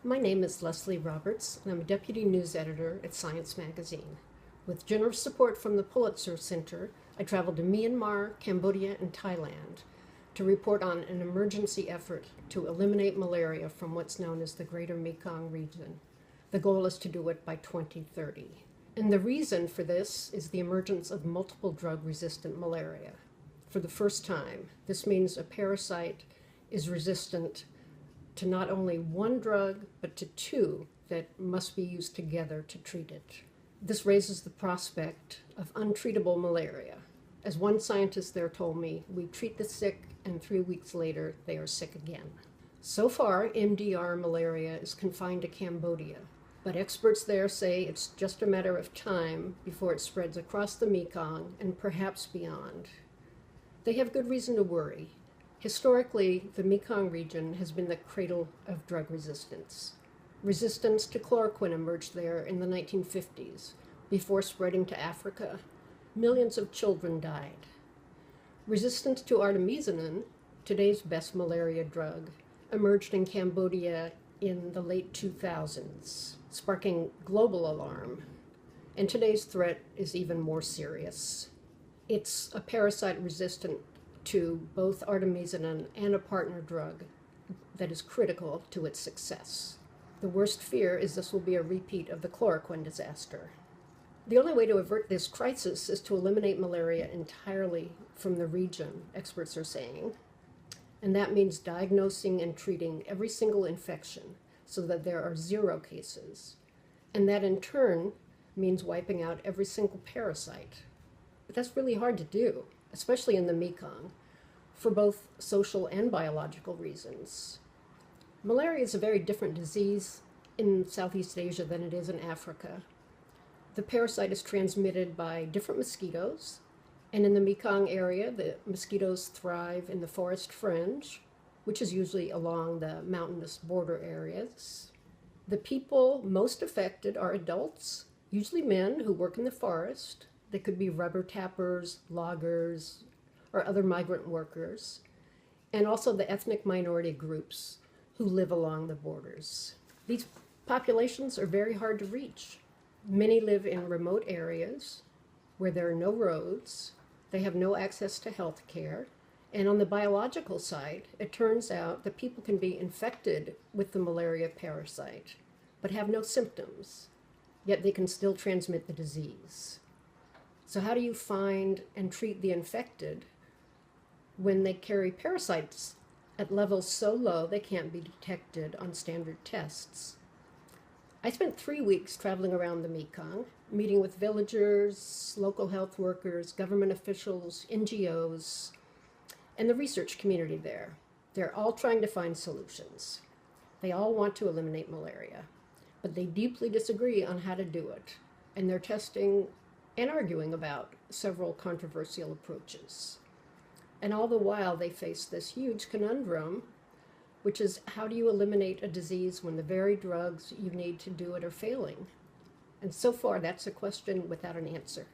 My name is Leslie Roberts, and I'm a deputy news editor at Science Magazine. With generous support from the Pulitzer Center, I traveled to Myanmar, Cambodia, and Thailand to report on an emergency effort to eliminate malaria from what's known as the Greater Mekong region. The goal is to do it by 2030. And the reason for this is the emergence of multiple drug-resistant malaria. For the first time, this means a parasite is resistant to not only one drug, but to two that must be used together to treat it. This raises the prospect of untreatable malaria. As one scientist there told me, we treat the sick and 3 weeks later they are sick again. So far, MDR malaria is confined to Cambodia, but experts there say it's just a matter of time before it spreads across the Mekong and perhaps beyond. They have good reason to worry. Historically, the Mekong region has been the cradle of drug resistance. Resistance to chloroquine emerged there in the 1950s. Before spreading to Africa, millions of children died. Resistance to artemisinin, today's best malaria drug, emerged in Cambodia in the late 2000s, sparking global alarm. And today's threat is even more serious. It's a parasite resistant to both artemisinin and a partner drug that is critical to its success. The worst fear is this will be a repeat of the chloroquine disaster. The only way to avert this crisis is to eliminate malaria entirely from the region, experts are saying. And that means diagnosing and treating every single infection so that there are 0 cases. And that in turn means wiping out every single parasite. But that's really hard to do, especially in the Mekong, for both social and biological reasons. Malaria is a very different disease in Southeast Asia than it is in Africa. The parasite is transmitted by different mosquitoes, and in the Mekong area, the mosquitoes thrive in the forest fringe, which is usually along the mountainous border areas. The people most affected are adults, usually men who work in the forest. They could be rubber tappers, loggers, or other migrant workers, and also the ethnic minority groups who live along the borders. These populations are very hard to reach. Many live in remote areas where there are no roads, they have no access to health care, and on the biological side, it turns out that people can be infected with the malaria parasite, but have no symptoms, yet they can still transmit the disease. So how do you find and treat the infected when they carry parasites at levels so low they can't be detected on standard tests? I spent 3 weeks traveling around the Mekong, meeting with villagers, local health workers, government officials, NGOs, and the research community there. They're all trying to find solutions. They all want to eliminate malaria, but they deeply disagree on how to do it, and they're testing and arguing about several controversial approaches. And all the while, they face this huge conundrum, which is how do you eliminate a disease when the very drugs you need to do it are failing? And so far, that's a question without an answer.